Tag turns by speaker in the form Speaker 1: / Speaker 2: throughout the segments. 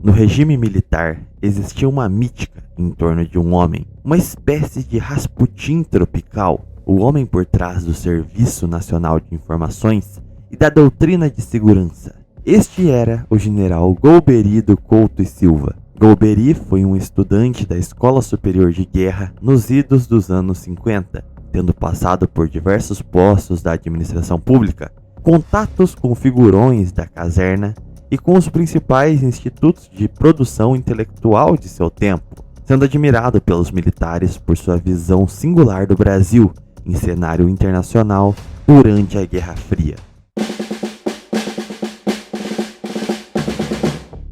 Speaker 1: No regime militar, existia uma mítica em torno de um homem, uma espécie de Rasputin tropical, o homem por trás do Serviço Nacional de Informações e da doutrina de segurança. Este era o general Golbery do Couto e Silva. Golbery foi um estudante da Escola Superior de Guerra nos idos dos anos 50, tendo passado por diversos postos da administração pública, contatos com figurões da caserna e com os principais institutos de produção intelectual de seu tempo, sendo admirado pelos militares por sua visão singular do Brasil em cenário internacional durante a Guerra Fria.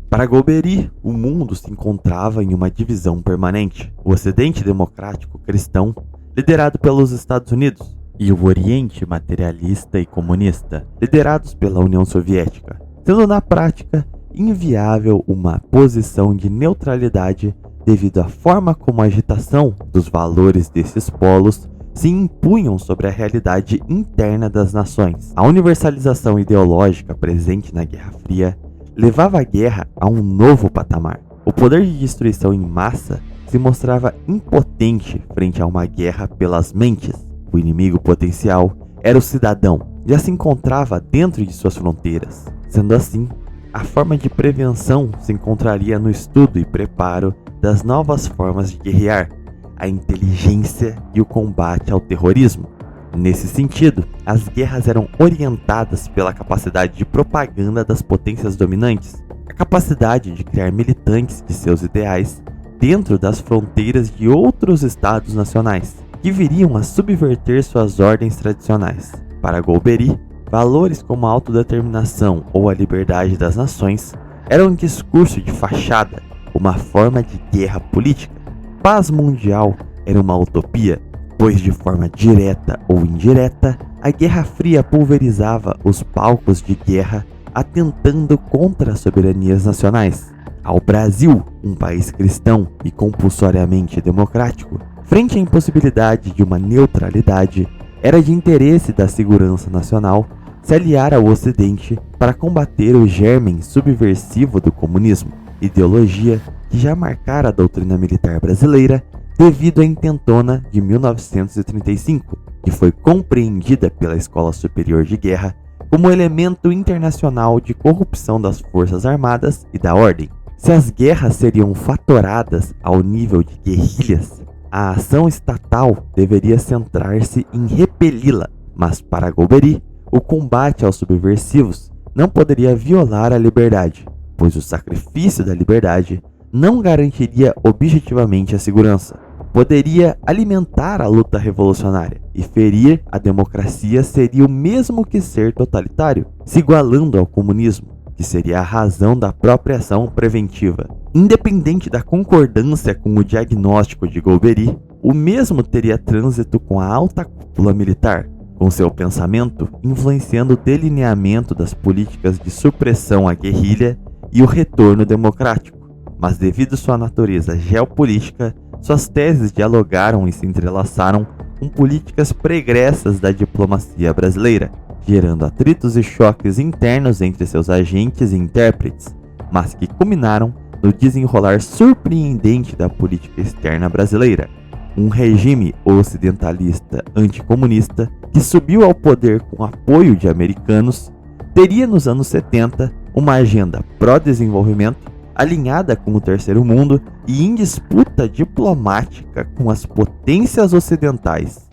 Speaker 1: Para Golbery, o mundo se encontrava em uma divisão permanente: o Ocidente democrático cristão, liderado pelos Estados Unidos, e o Oriente materialista e comunista, liderados pela União Soviética, sendo na prática inviável uma posição de neutralidade devido à forma como a agitação dos valores desses polos se impunham sobre a realidade interna das nações. A universalização ideológica presente na Guerra Fria levava a guerra a um novo patamar. O poder de destruição em massa se mostrava impotente frente a uma guerra pelas mentes. O inimigo potencial era o cidadão, já se encontrava dentro de suas fronteiras. Sendo assim, a forma de prevenção se encontraria no estudo e preparo das novas formas de guerrear, a inteligência e o combate ao terrorismo. Nesse sentido, as guerras eram orientadas pela capacidade de propaganda das potências dominantes, a capacidade de criar militantes de seus ideais dentro das fronteiras de outros estados nacionais, que viriam a subverter suas ordens tradicionais. Para Golbery, valores como a autodeterminação ou a liberdade das nações eram um discurso de fachada, uma forma de guerra política. Paz mundial era uma utopia, pois de forma direta ou indireta, a Guerra Fria pulverizava os palcos de guerra atentando contra as soberanias nacionais. Ao Brasil, um país cristão e compulsoriamente democrático, frente à impossibilidade de uma neutralidade, era de interesse da segurança nacional se aliar ao Ocidente para combater o germe subversivo do comunismo, ideologia que já marcara a doutrina militar brasileira devido à intentona de 1935, que foi compreendida pela Escola Superior de Guerra como elemento internacional de corrupção das Forças Armadas e da Ordem. Se as guerras seriam fatoradas ao nível de guerrilhas, a ação estatal deveria centrar-se em repeli-la, mas para Golbery, o combate aos subversivos não poderia violar a liberdade, pois o sacrifício da liberdade não garantiria objetivamente a segurança. Poderia alimentar a luta revolucionária e ferir a democracia seria o mesmo que ser totalitário, se igualando ao comunismo, que seria a razão da própria ação preventiva. Independente da concordância com o diagnóstico de Golbery, o mesmo teria trânsito com a alta cúpula militar, com seu pensamento influenciando o delineamento das políticas de supressão à guerrilha e o retorno democrático. Mas devido à sua natureza geopolítica, suas teses dialogaram e se entrelaçaram com políticas pregressas da diplomacia brasileira, gerando atritos e choques internos entre seus agentes e intérpretes, mas que culminaram no desenrolar surpreendente da política externa brasileira. Um regime ocidentalista anticomunista que subiu ao poder com apoio de americanos, teria nos anos 70 uma agenda pró-desenvolvimento alinhada com o terceiro mundo e em disputa diplomática com as potências ocidentais.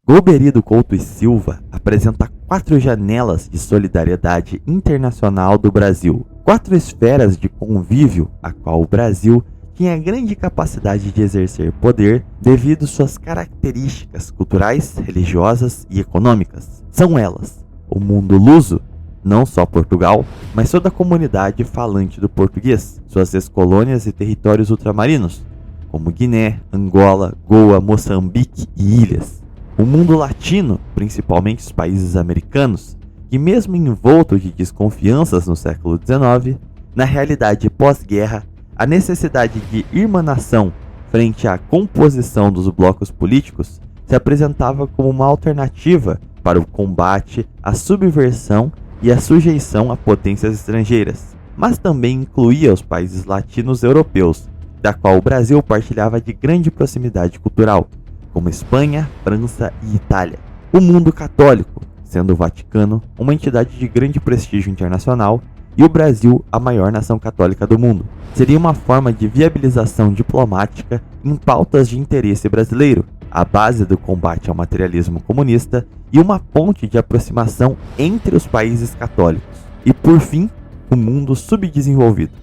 Speaker 1: Golbery do Couto e Silva apresenta 4 janelas de solidariedade internacional do Brasil, 4 esferas de convívio a qual o Brasil tinha grande capacidade de exercer poder devido suas características culturais, religiosas e econômicas. São elas: o mundo luso, não só Portugal, mas toda a comunidade falante do português, suas ex-colônias e territórios ultramarinos, como Guiné, Angola, Goa, Moçambique e ilhas. O mundo latino, principalmente os países americanos, que mesmo envolto de desconfianças no século XIX, na realidade pós-guerra, a necessidade de irmanação frente à composição dos blocos políticos se apresentava como uma alternativa para o combate, a subversão e a sujeição a potências estrangeiras, mas também incluía os países latinos europeus, da qual o Brasil partilhava de grande proximidade cultural, como Espanha, França e Itália. O mundo católico, sendo o Vaticano uma entidade de grande prestígio internacional e o Brasil a maior nação católica do mundo. Seria uma forma de viabilização diplomática em pautas de interesse brasileiro, a base do combate ao materialismo comunista e uma ponte de aproximação entre os países católicos. E por fim, o mundo subdesenvolvido.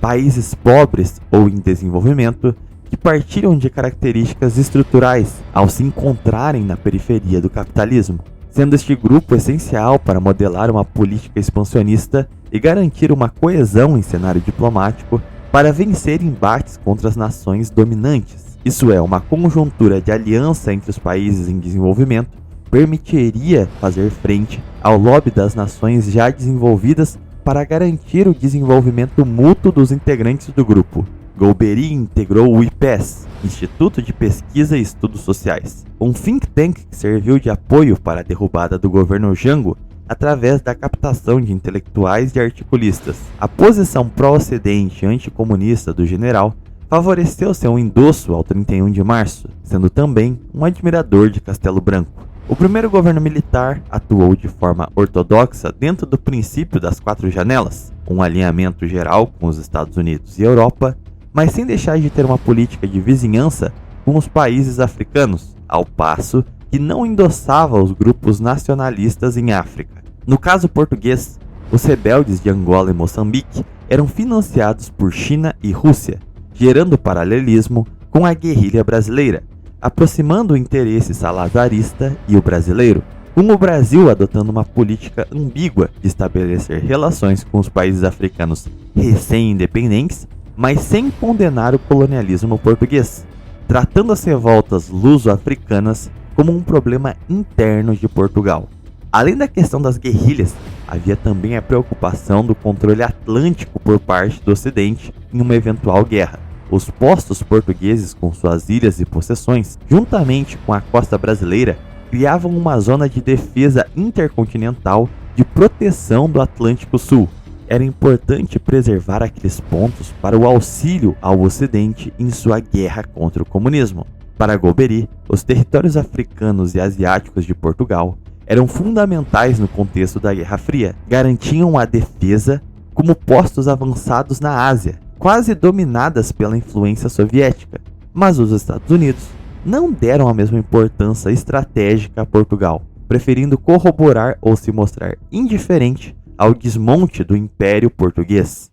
Speaker 1: Países pobres ou em desenvolvimento que partilham de características estruturais ao se encontrarem na periferia do capitalismo, sendo este grupo essencial para modelar uma política expansionista e garantir uma coesão em cenário diplomático para vencer embates contra as nações dominantes. Isso é, uma conjuntura de aliança entre os países em desenvolvimento permitiria fazer frente ao lobby das nações já desenvolvidas para garantir o desenvolvimento mútuo dos integrantes do grupo. Golbery integrou o IPES, Instituto de Pesquisa e Estudos Sociais, um think tank que serviu de apoio para a derrubada do governo Jango através da captação de intelectuais e articulistas. A posição pró-ocidente anticomunista do general favoreceu seu endosso ao 31 de março, sendo também um admirador de Castelo Branco. O primeiro governo militar atuou de forma ortodoxa dentro do princípio das 4 janelas, um alinhamento geral com os Estados Unidos e Europa, mas sem deixar de ter uma política de vizinhança com os países africanos, ao passo que não endossava os grupos nacionalistas em África. No caso português, os rebeldes de Angola e Moçambique eram financiados por China e Rússia, gerando paralelismo com a guerrilha brasileira, aproximando o interesse salazarista e o brasileiro, com o Brasil adotando uma política ambígua de estabelecer relações com os países africanos recém-independentes, mas sem condenar o colonialismo português, tratando as revoltas luso-africanas como um problema interno de Portugal. Além da questão das guerrilhas, havia também a preocupação do controle atlântico por parte do Ocidente em uma eventual guerra. Os postos portugueses com suas ilhas e possessões, juntamente com a costa brasileira, criavam uma zona de defesa intercontinental de proteção do Atlântico Sul. Era importante preservar aqueles pontos para o auxílio ao Ocidente em sua guerra contra o comunismo. Para Golbery, os territórios africanos e asiáticos de Portugal eram fundamentais no contexto da Guerra Fria, garantiam a defesa como postos avançados na Ásia, quase dominadas pela influência soviética, mas os Estados Unidos não deram a mesma importância estratégica a Portugal, preferindo corroborar ou se mostrar indiferente ao desmonte do Império Português.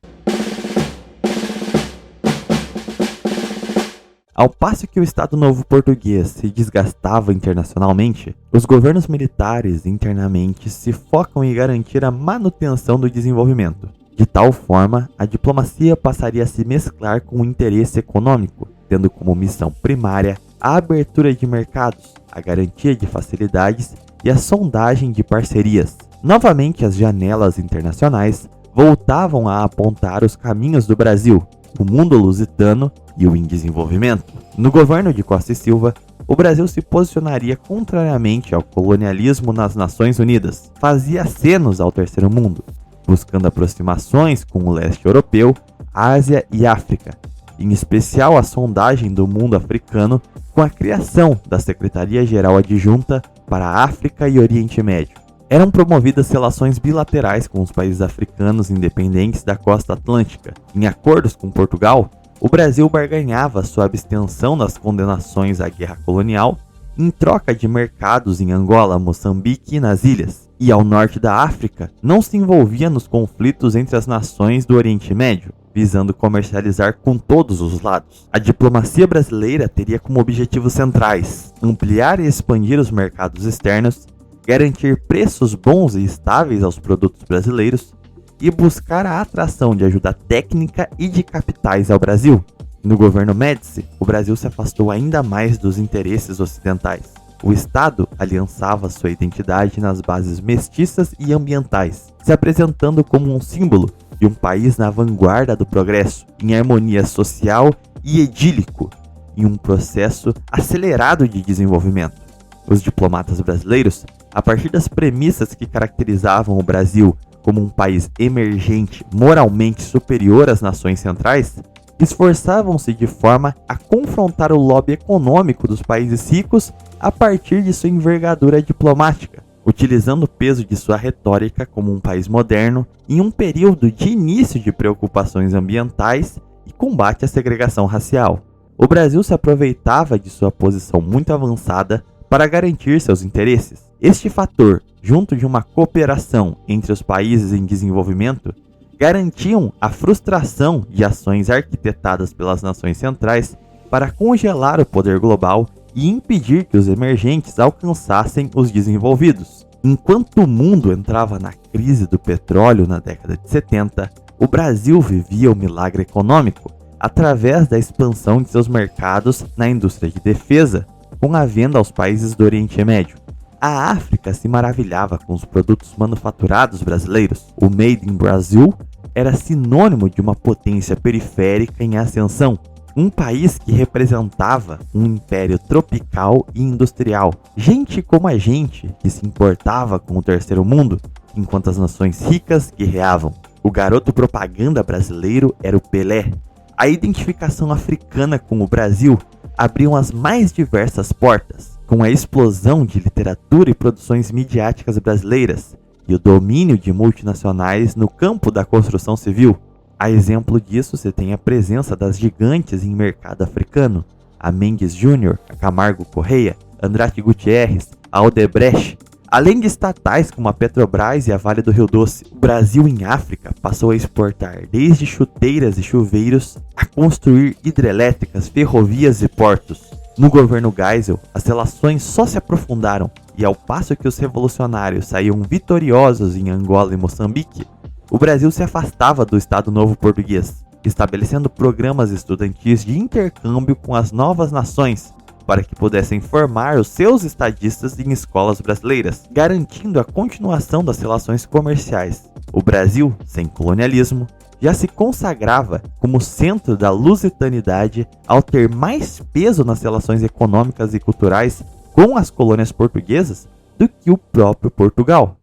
Speaker 1: Ao passo que o Estado Novo Português se desgastava internacionalmente, os governos militares internamente se focam em garantir a manutenção do desenvolvimento. De tal forma, a diplomacia passaria a se mesclar com o interesse econômico, tendo como missão primária a abertura de mercados, a garantia de facilidades e a sondagem de parcerias. Novamente, as janelas internacionais voltavam a apontar os caminhos do Brasil, o mundo lusitano e o em desenvolvimento. No governo de Costa e Silva, o Brasil se posicionaria contrariamente ao colonialismo nas Nações Unidas, fazia acenos ao terceiro mundo, buscando aproximações com o leste europeu, Ásia e África, em especial a sondagem do mundo africano com a criação da Secretaria-Geral Adjunta para a África e Oriente Médio. Eram promovidas relações bilaterais com os países africanos independentes da costa atlântica. Em acordos com Portugal, o Brasil barganhava sua abstenção das condenações à guerra colonial em troca de mercados em Angola, Moçambique e nas ilhas. E ao norte da África, não se envolvia nos conflitos entre as nações do Oriente Médio, visando comercializar com todos os lados. A diplomacia brasileira teria como objetivos centrais ampliar e expandir os mercados externos, garantir preços bons e estáveis aos produtos brasileiros e buscar a atração de ajuda técnica e de capitais ao Brasil. No governo Médici, o Brasil se afastou ainda mais dos interesses ocidentais. O Estado aliançava sua identidade nas bases mestiças e ambientais, se apresentando como um símbolo de um país na vanguarda do progresso, em harmonia social e edílico, em um processo acelerado de desenvolvimento. Os diplomatas brasileiros, a partir das premissas que caracterizavam o Brasil como um país emergente moralmente superior às nações centrais, esforçavam-se de forma a confrontar o lobby econômico dos países ricos a partir de sua envergadura diplomática, utilizando o peso de sua retórica como um país moderno em um período de início de preocupações ambientais e combate à segregação racial. O Brasil se aproveitava de sua posição muito avançada para garantir seus interesses. Este fator, junto de uma cooperação entre os países em desenvolvimento, garantiam a frustração de ações arquitetadas pelas nações centrais para congelar o poder global e impedir que os emergentes alcançassem os desenvolvidos. Enquanto o mundo entrava na crise do petróleo na década de 70, o Brasil vivia o milagre econômico através da expansão de seus mercados na indústria de defesa, com a venda aos países do Oriente Médio. A África se maravilhava com os produtos manufaturados brasileiros. O Made in Brazil era sinônimo de uma potência periférica em ascensão, um país que representava um império tropical e industrial. Gente como a gente que se importava com o terceiro mundo, enquanto as nações ricas guerreavam. O garoto propaganda brasileiro era o Pelé. A identificação africana com o Brasil abriam as mais diversas portas, com a explosão de literatura e produções midiáticas brasileiras e o domínio de multinacionais no campo da construção civil. A exemplo disso, você tem a presença das gigantes em mercado africano, a Mendes Júnior, a Camargo Correia, Andrade Gutierrez, a Odebrecht, além de estatais como a Petrobras e a Vale do Rio Doce. O Brasil em África passou a exportar desde chuteiras e chuveiros a construir hidrelétricas, ferrovias e portos. No governo Geisel, as relações só se aprofundaram e ao passo que os revolucionários saíam vitoriosos em Angola e Moçambique, o Brasil se afastava do Estado Novo Português, estabelecendo programas estudantis de intercâmbio com as novas nações para que pudessem formar os seus estadistas em escolas brasileiras, garantindo a continuação das relações comerciais. O Brasil, sem colonialismo, já se consagrava como centro da lusitanidade ao ter mais peso nas relações econômicas e culturais com as colônias portuguesas do que o próprio Portugal.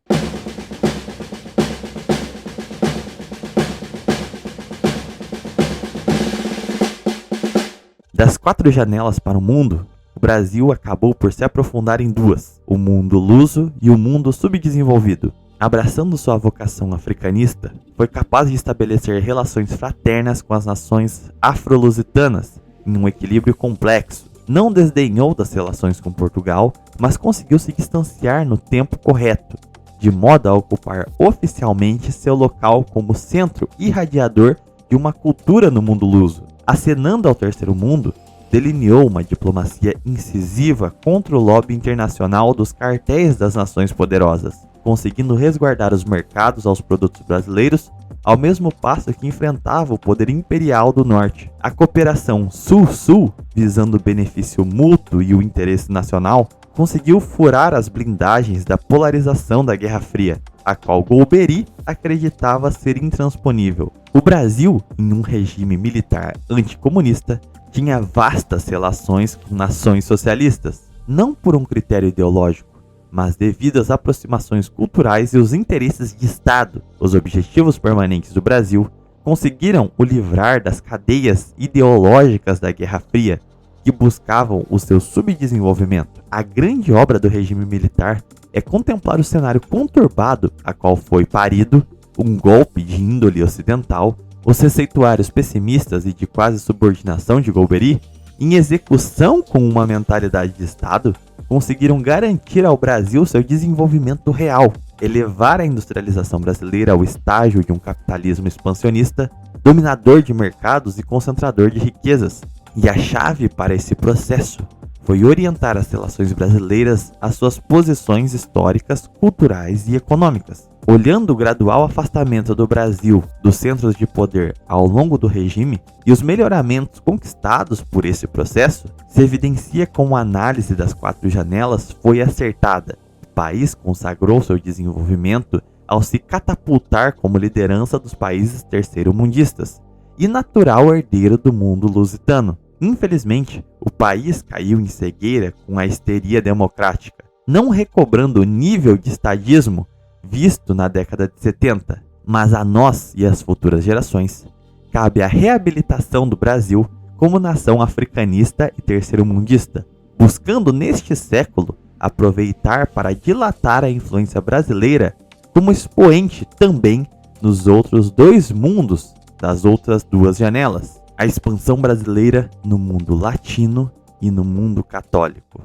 Speaker 1: Das 4 janelas para o mundo, o Brasil acabou por se aprofundar em 2, o mundo luso e o mundo subdesenvolvido. Abraçando sua vocação africanista, foi capaz de estabelecer relações fraternas com as nações afro-lusitanas, em um equilíbrio complexo. Não desdenhou das relações com Portugal, mas conseguiu se distanciar no tempo correto, de modo a ocupar oficialmente seu local como centro irradiador de uma cultura no mundo luso. Acenando ao terceiro mundo, delineou uma diplomacia incisiva contra o lobby internacional dos cartéis das nações poderosas, conseguindo resguardar os mercados aos produtos brasileiros, ao mesmo passo que enfrentava o poder imperial do norte. A cooperação Sul-Sul, visando o benefício mútuo e o interesse nacional, conseguiu furar as blindagens da polarização da Guerra Fria, a qual Golbery acreditava ser intransponível. O Brasil, em um regime militar anticomunista, tinha vastas relações com nações socialistas, não por um critério ideológico, mas devido às aproximações culturais e os interesses de Estado. Os objetivos permanentes do Brasil conseguiram o livrar das cadeias ideológicas da Guerra Fria, que buscavam o seu subdesenvolvimento. A grande obra do regime militar é contemplar o cenário conturbado a qual foi parido um golpe de índole ocidental. Os receituários pessimistas e de quase subordinação de Golbery, em execução com uma mentalidade de Estado, conseguiram garantir ao Brasil seu desenvolvimento real, elevar a industrialização brasileira ao estágio de um capitalismo expansionista, dominador de mercados e concentrador de riquezas. E a chave para esse processo foi orientar as relações brasileiras às suas posições históricas, culturais e econômicas. Olhando o gradual afastamento do Brasil dos centros de poder ao longo do regime e os melhoramentos conquistados por esse processo, se evidencia como a análise das 4 janelas foi acertada. O país consagrou seu desenvolvimento ao se catapultar como liderança dos países terceiro-mundistas e natural herdeiro do mundo lusitano. Infelizmente, o país caiu em cegueira com a histeria democrática, não recobrando o nível de estadismo visto na década de 70. Mas a nós e às futuras gerações, cabe a reabilitação do Brasil como nação africanista e terceiro-mundista, buscando neste século aproveitar para dilatar a influência brasileira como expoente também nos outros dois mundos das outras duas janelas, a expansão brasileira no mundo latino e no mundo católico.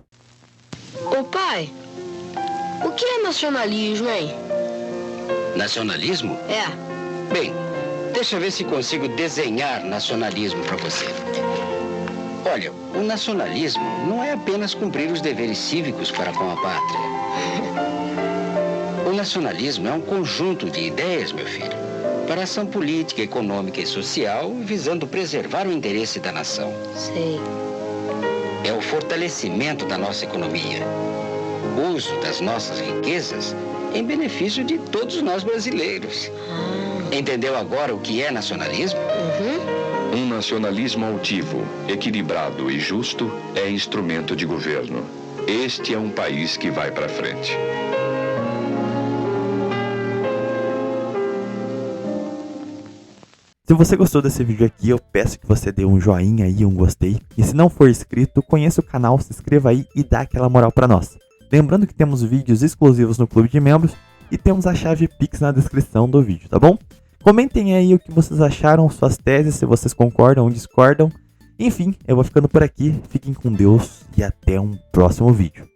Speaker 2: Ô pai, o que é nacionalismo, hein?
Speaker 3: Nacionalismo?
Speaker 2: É.
Speaker 3: Bem, deixa eu ver se consigo desenhar nacionalismo para você. Olha, o nacionalismo não é apenas cumprir os deveres cívicos para com a pátria. O nacionalismo é um conjunto de ideias, meu filho, para ação política, econômica e social, visando preservar o interesse da nação.
Speaker 2: Sei.
Speaker 3: É o fortalecimento da nossa economia, o uso das nossas riquezas em benefício de todos nós brasileiros. Entendeu agora o que é nacionalismo?
Speaker 2: Uhum.
Speaker 4: Um nacionalismo altivo, equilibrado e justo é instrumento de governo. Este é um país que vai para frente.
Speaker 1: Se você gostou desse vídeo aqui, eu peço que você dê um joinha aí, um gostei. E se não for inscrito, conheça o canal, se inscreva aí e dá aquela moral pra nós. Lembrando que temos vídeos exclusivos no Clube de Membros e temos a chave Pix na descrição do vídeo, tá bom? Comentem aí o que vocês acharam, suas teses, se vocês concordam ou discordam. Enfim, eu vou ficando por aqui, fiquem com Deus e até um próximo vídeo.